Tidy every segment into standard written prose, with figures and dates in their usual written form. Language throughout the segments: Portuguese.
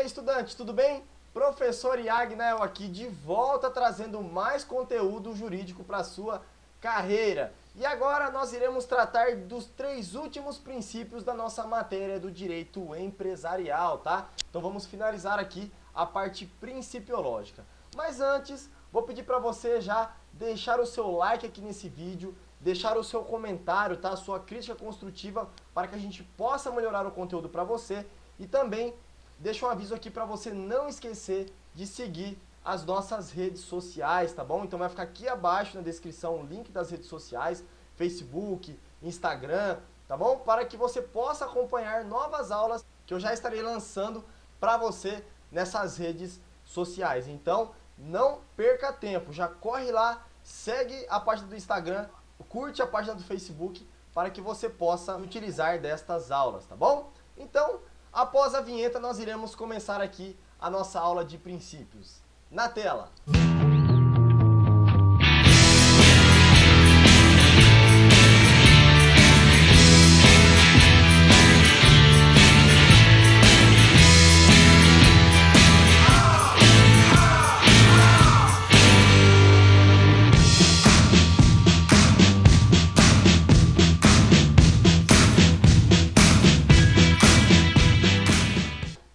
aí, estudante, tudo bem? Professor Iagnael aqui de volta trazendo mais conteúdo jurídico para a sua carreira. E agora nós iremos tratar dos 3 últimos princípios da nossa matéria do direito empresarial, tá? Então vamos finalizar aqui a parte principiológica. Mas antes, vou pedir para você já deixar o seu like aqui nesse vídeo, deixar o seu comentário, tá? A sua crítica construtiva para que a gente possa melhorar o conteúdo para você e também deixa um aviso aqui para você não esquecer de seguir as nossas redes sociais, tá bom? Então vai ficar aqui abaixo na descrição o link das redes sociais, Facebook, Instagram, tá bom? Para que você possa acompanhar novas aulas que eu já estarei lançando para você nessas redes sociais. Então não perca tempo, já corre lá, segue a página do Instagram, curte a página do Facebook para que você possa utilizar destas aulas, tá bom? Então, após a vinheta, nós iremos começar aqui a nossa aula de princípios. Na tela!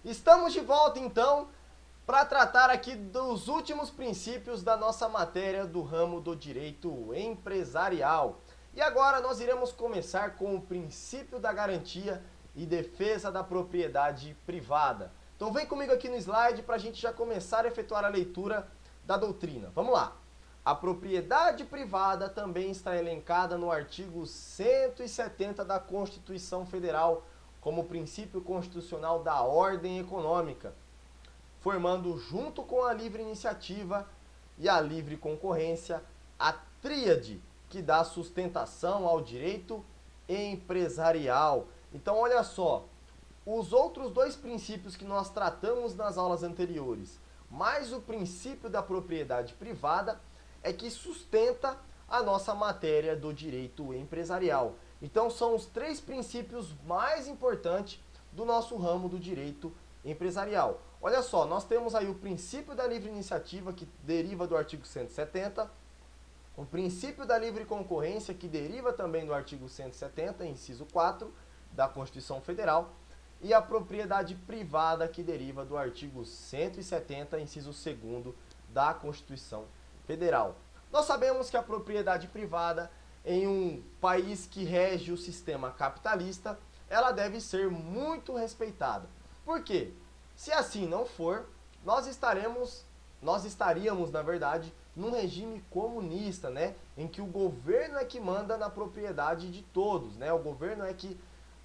Estamos de volta então para tratar aqui dos últimos princípios da nossa matéria do ramo do direito empresarial. E agora nós iremos começar com o princípio da garantia e defesa da propriedade privada. Então vem comigo aqui no slide para a gente já começar a efetuar a leitura da doutrina. Vamos lá! A propriedade privada também está elencada no artigo 170 da Constituição Federal como princípio constitucional da ordem econômica, formando junto com a livre iniciativa e a livre concorrência a tríade que dá sustentação ao direito empresarial. Então olha só, os outros 2 princípios que nós tratamos nas aulas anteriores, mais o princípio da propriedade privada, é que sustenta a nossa matéria do direito empresarial. Então são os 3 princípios mais importantes do nosso ramo do direito empresarial. Olha só, nós temos aí o princípio da livre iniciativa, que deriva do artigo 170, o princípio da livre concorrência, que deriva também do artigo 170, inciso 4, da Constituição Federal, e a propriedade privada, que deriva do artigo 170, inciso 2 da Constituição Federal. Nós sabemos que a propriedade privada, em um país que rege o sistema capitalista, ela deve ser muito respeitada. Por quê? Se assim não for, nós estaríamos, na verdade, num regime comunista, né? Em que o governo é que manda na propriedade de todos, né? O governo é que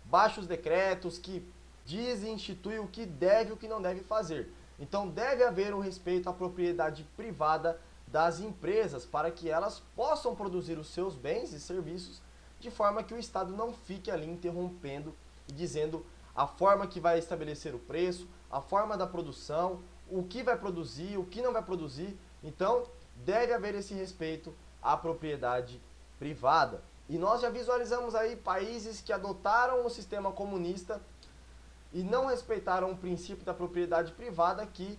baixa os decretos, que diz e institui o que deve e o que não deve fazer. Então deve haver um respeito à propriedade privada das empresas para que elas possam produzir os seus bens e serviços de forma que o Estado não fique ali interrompendo e dizendo a forma que vai estabelecer o preço, a forma da produção, o que vai produzir, o que não vai produzir. Então, deve haver esse respeito à propriedade privada. E nós já visualizamos aí países que adotaram o sistema comunista e não respeitaram o princípio da propriedade privada, que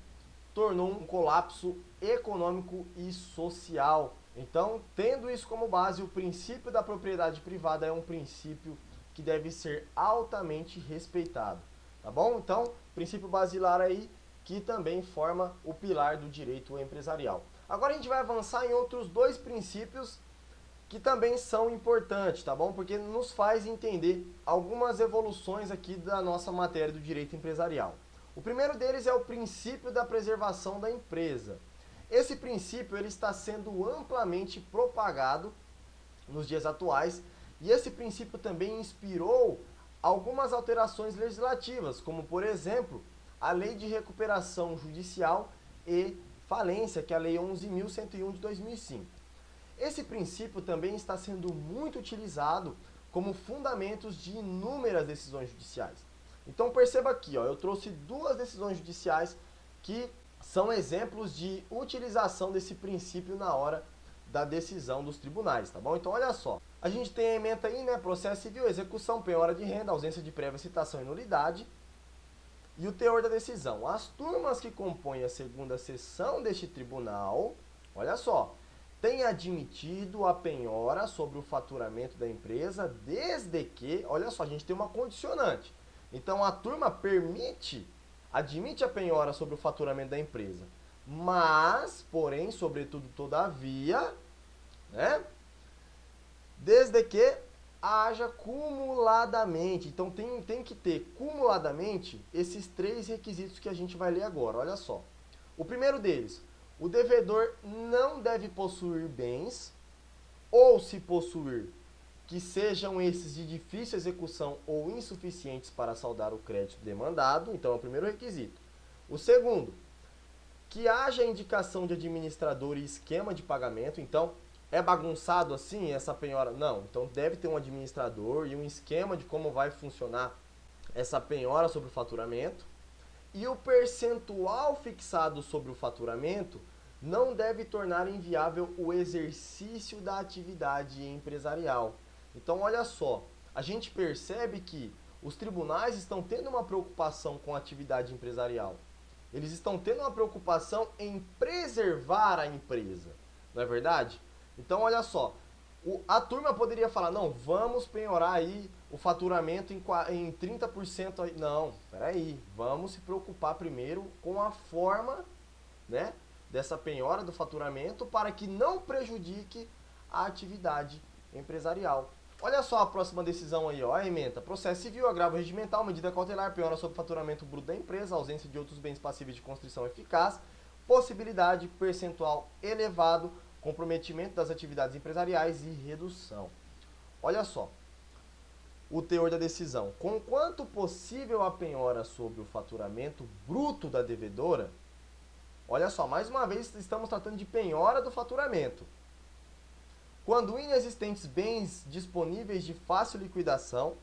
tornou um colapso econômico e social. Então, tendo isso como base, o princípio da propriedade privada é um princípio que deve ser altamente respeitado, tá bom? Então, princípio basilar aí, que também forma o pilar do direito empresarial. Agora a gente vai avançar em outros 2 princípios que também são importantes, tá bom? Porque nos faz entender algumas evoluções aqui da nossa matéria do direito empresarial. O primeiro deles é o princípio da preservação da empresa. Esse princípio ele está sendo amplamente propagado nos dias atuais e esse princípio também inspirou algumas alterações legislativas, como por exemplo, a Lei de Recuperação Judicial e Falência, que é a Lei 11.101 de 2005. Esse princípio também está sendo muito utilizado como fundamentos de inúmeras decisões judiciais. Então perceba aqui, ó, eu trouxe 2 decisões judiciais que são exemplos de utilização desse princípio na hora da decisão dos tribunais, tá bom? Então olha só, a gente tem a ementa aí, né, processo civil, execução, penhora de renda, ausência de prévia citação e nulidade. E o teor da decisão. As turmas que compõem a segunda sessão deste tribunal, olha só, têm admitido a penhora sobre o faturamento da empresa desde que, olha só, a gente tem uma condicionante. Então a turma admite a penhora sobre o faturamento da empresa. Mas, porém, sobretudo, todavia, né? Desde que haja cumuladamente. Então tem que ter cumuladamente esses 3 requisitos que a gente vai ler agora. Olha só. O primeiro deles, o devedor não deve possuir bens, ou se possuir, que sejam esses de difícil execução ou insuficientes para saldar o crédito demandado. Então é o primeiro requisito. O segundo, que haja indicação de administrador e esquema de pagamento. Então, é bagunçado assim essa penhora? Não. Então deve ter um administrador e um esquema de como vai funcionar essa penhora sobre o faturamento. E o percentual fixado sobre o faturamento não deve tornar inviável o exercício da atividade empresarial. Então olha só, a gente percebe que os tribunais estão tendo uma preocupação com a atividade empresarial. Eles estão tendo uma preocupação em preservar a empresa, não é verdade? Então, olha só, a turma poderia falar, não, vamos penhorar aí o faturamento em 30% aí. Não, peraí, vamos se preocupar primeiro com a forma, né, dessa penhora do faturamento para que não prejudique a atividade empresarial. Olha só a próxima decisão aí, ó, a ementa. Processo civil, agravo regimental, medida cautelar, penhora sobre o faturamento bruto da empresa, ausência de outros bens passíveis de constrição eficaz, possibilidade percentual elevado, comprometimento das atividades empresariais e redução. Olha só, o teor da decisão. Conquanto possível a penhora sobre o faturamento bruto da devedora, olha só, mais uma vez estamos tratando de penhora do faturamento. Quando inexistentes bens disponíveis de fácil liquidação,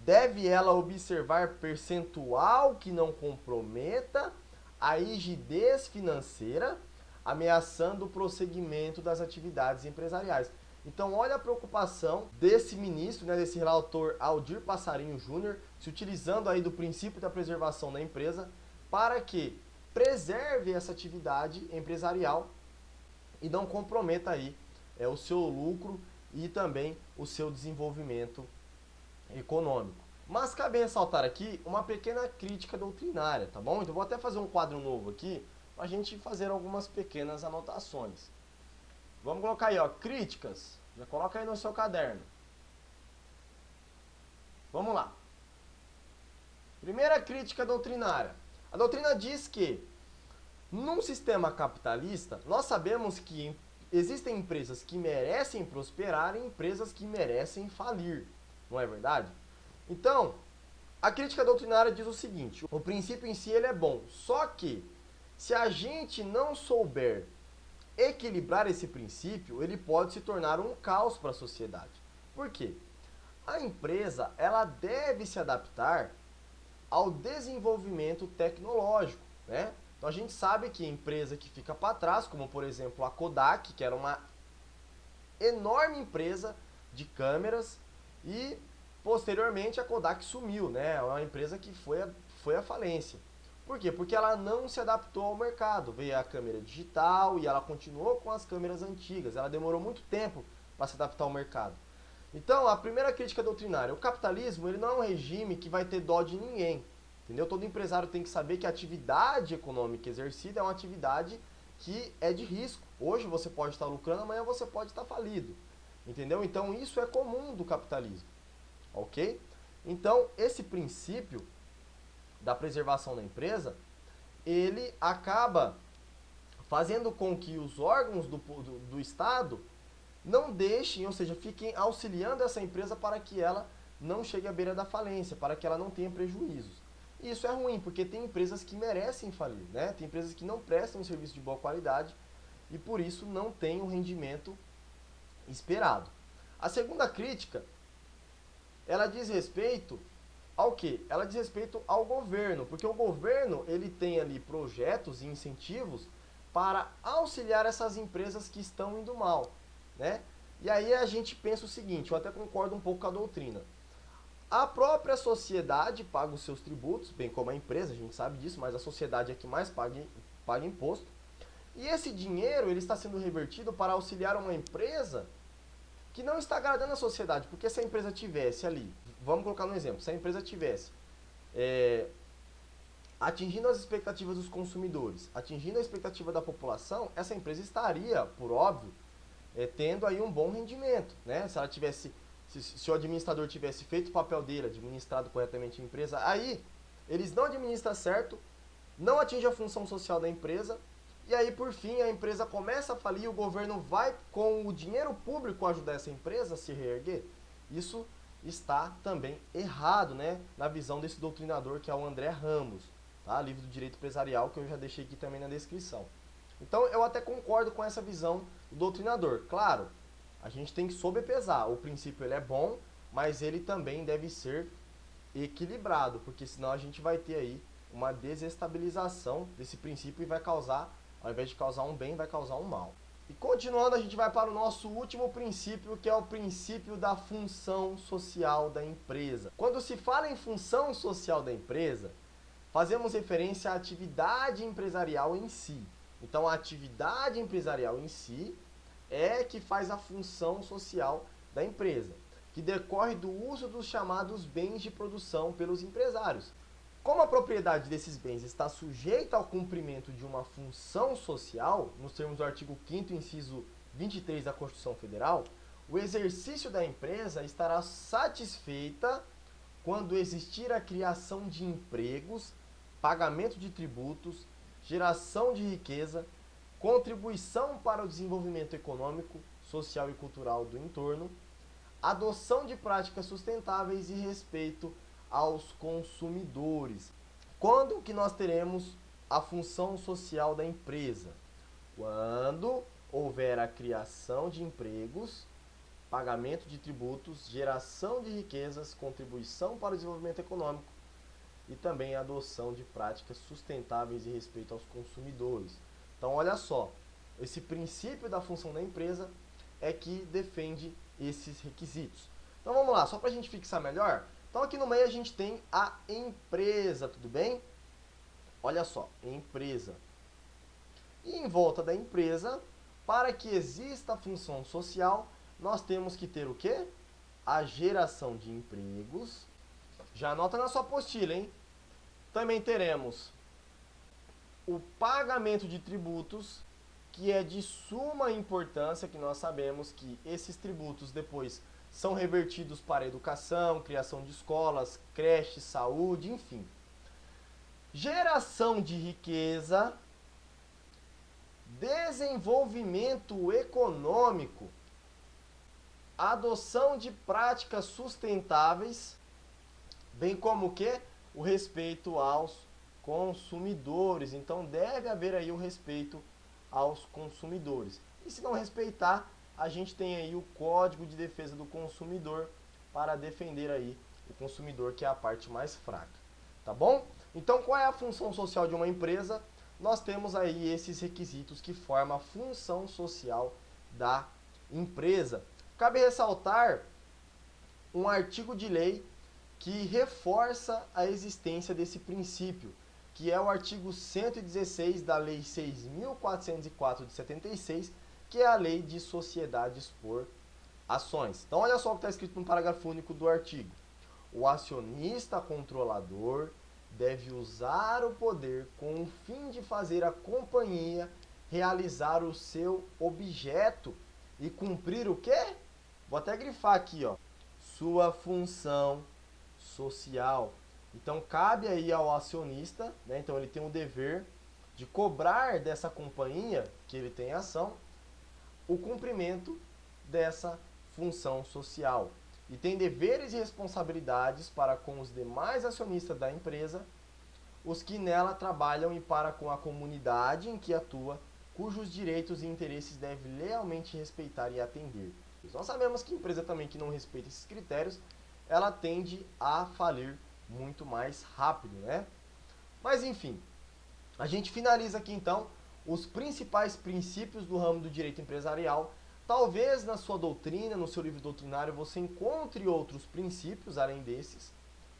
deve ela observar percentual que não comprometa a rigidez financeira, ameaçando o prosseguimento das atividades empresariais. Então, olha a preocupação desse ministro, né, desse relator Aldir Passarinho Júnior, se utilizando aí do princípio da preservação da empresa para que preserve essa atividade empresarial e não comprometa aí o seu lucro e também o seu desenvolvimento econômico. Mas cabe ressaltar aqui uma pequena crítica doutrinária, tá bom? Então vou até fazer um quadro novo aqui para a gente fazer algumas pequenas anotações. Vamos colocar aí, ó, críticas. Já coloca aí no seu caderno. Vamos lá. Primeira crítica doutrinária. A doutrina diz que num sistema capitalista, nós sabemos que existem empresas que merecem prosperar e empresas que merecem falir, não é verdade? Então, a crítica doutrinária diz o seguinte, o princípio em si ele é bom, só que se a gente não souber equilibrar esse princípio, ele pode se tornar um caos para a sociedade. Por quê? A empresa ela deve se adaptar ao desenvolvimento tecnológico, né? Então a gente sabe que empresa que fica para trás, como por exemplo a Kodak, que era uma enorme empresa de câmeras e posteriormente a Kodak sumiu, né? É uma empresa que foi à falência. Por quê? Porque ela não se adaptou ao mercado. Veio a câmera digital e ela continuou com as câmeras antigas. Ela demorou muito tempo para se adaptar ao mercado. Então, a primeira crítica doutrinária, o capitalismo ele não é um regime que vai ter dó de ninguém. Entendeu? Todo empresário tem que saber que a atividade econômica exercida é uma atividade que é de risco. Hoje você pode estar lucrando, amanhã você pode estar falido. Entendeu? Então isso é comum do capitalismo. Ok? Então esse princípio da preservação da empresa, ele acaba fazendo com que os órgãos do Estado não deixem, ou seja, fiquem auxiliando essa empresa para que ela não chegue à beira da falência, para que ela não tenha prejuízos. E isso é ruim, porque tem empresas que merecem falir, né? Tem empresas que não prestam um serviço de boa qualidade e por isso não tem o rendimento esperado. A segunda crítica, ela diz respeito ao quê? Ela diz respeito ao governo, porque o governo ele tem ali projetos e incentivos para auxiliar essas empresas que estão indo mal, né? E aí a gente pensa o seguinte, eu até concordo um pouco com a doutrina. A própria sociedade paga os seus tributos, bem como a empresa, a gente sabe disso, mas a sociedade é que mais paga imposto. E esse dinheiro ele está sendo revertido para auxiliar uma empresa que não está agradando a sociedade. Porque se a empresa tivesse ali, vamos colocar um exemplo, se a empresa tivesse atingindo as expectativas dos consumidores, atingindo a expectativa da população, essa empresa estaria, por óbvio, tendo aí um bom rendimento, né? Se ela tivesse, se o administrador tivesse feito o papel dele, administrado corretamente a empresa, aí eles não administram certo, não atinge a função social da empresa, e aí por fim a empresa começa a falir e o governo vai com o dinheiro público ajudar essa empresa a se reerguer. Isso está também errado, né? Na visão desse doutrinador que é o André Ramos, tá? Livro do Direito Empresarial, que eu já deixei aqui também na descrição. Então eu até concordo com essa visão do doutrinador. Claro, a gente tem que sobrepesar. O princípio ele é bom, mas ele também deve ser equilibrado, porque senão a gente vai ter aí uma desestabilização desse princípio e vai causar, ao invés de causar um bem, vai causar um mal. E continuando, a gente vai para o nosso último princípio, que é o princípio da função social da empresa. Quando se fala em função social da empresa, fazemos referência à atividade empresarial em si. Então, a atividade empresarial em si é que faz a função social da empresa, que decorre do uso dos chamados bens de produção pelos empresários. Como a propriedade desses bens está sujeita ao cumprimento de uma função social, nos termos do artigo 5º, inciso 23 da Constituição Federal, o exercício da empresa estará satisfeita quando existir a criação de empregos, pagamento de tributos, geração de riqueza, contribuição para o desenvolvimento econômico, social e cultural do entorno, adoção de práticas sustentáveis e respeito aos consumidores. Quando que nós teremos a função social da empresa? Quando houver a criação de empregos, pagamento de tributos, geração de riquezas, contribuição para o desenvolvimento econômico e também a adoção de práticas sustentáveis e respeito aos consumidores. Então, olha só, esse princípio da função da empresa é que defende esses requisitos. Então, vamos lá, só para a gente fixar melhor. Então, aqui no meio a gente tem a empresa, tudo bem? Olha só, empresa. E em volta da empresa, para que exista a função social, nós temos que ter o quê? A geração de empregos. Já anota na sua apostila, hein? Também teremos o pagamento de tributos, que é de suma importância, que nós sabemos que esses tributos depois são revertidos para a educação, criação de escolas, creches, saúde, enfim. Geração de riqueza, desenvolvimento econômico, adoção de práticas sustentáveis, bem como o quê? O respeito aos consumidores. Então deve haver aí o respeito aos consumidores. E se não respeitar, a gente tem aí o Código de Defesa do Consumidor para defender aí o consumidor, que é a parte mais fraca. Tá bom? Então, qual é a função social de uma empresa? Nós temos aí esses requisitos que formam a função social da empresa. Cabe ressaltar um artigo de lei que reforça a existência desse princípio, que é o artigo 116 da Lei 6.404 de 76, que é a Lei de Sociedades por Ações. Então, olha só o que está escrito no parágrafo único do artigo. O acionista controlador deve usar o poder com o fim de fazer a companhia realizar o seu objeto e cumprir o quê? Vou até grifar aqui, ó. Sua função social. Então, cabe aí ao acionista, né? Então, ele tem o dever de cobrar dessa companhia, que ele tem ação, o cumprimento dessa função social. E tem deveres e responsabilidades para com os demais acionistas da empresa, os que nela trabalham e para com a comunidade em que atua, cujos direitos e interesses deve lealmente respeitar e atender. Nós sabemos que empresa também que não respeita esses critérios, ela tende a falir muito mais rápido, né? Mas enfim, a gente finaliza aqui então os principais princípios do ramo do direito empresarial Talvez na sua doutrina, no seu livro doutrinário, você encontre outros princípios além desses,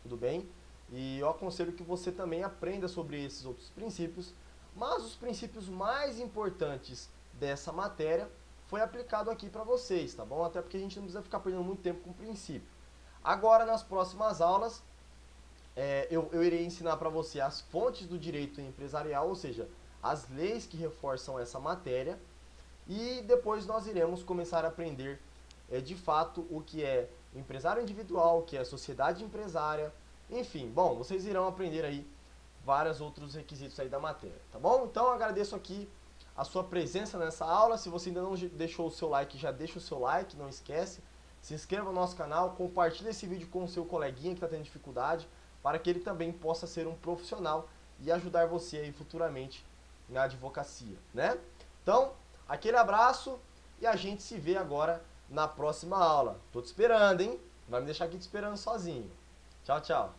tudo bem? E eu aconselho que você também aprenda sobre esses outros princípios, mas os princípios mais importantes dessa matéria foi aplicado aqui para vocês, tá bom? Até porque a gente não precisa ficar perdendo muito tempo com o princípio. Agora, nas próximas aulas, eu irei ensinar para você as fontes do direito empresarial, ou seja, as leis que reforçam essa matéria, e depois nós iremos começar a aprender de fato o que é empresário individual, o que é sociedade empresária, enfim, bom, vocês irão aprender aí vários outros requisitos aí da matéria, tá bom? Então eu agradeço aqui a sua presença nessa aula. Se você ainda não deixou o seu like, já deixa o seu like, não esquece. Se inscreva no nosso canal, compartilhe esse vídeo com o seu coleguinha que está tendo dificuldade, para que ele também possa ser um profissional e ajudar você aí futuramente na advocacia, né? Então, aquele abraço e a gente se vê agora na próxima aula. Tô te esperando, hein? Não vai me deixar aqui te esperando sozinho. Tchau, tchau.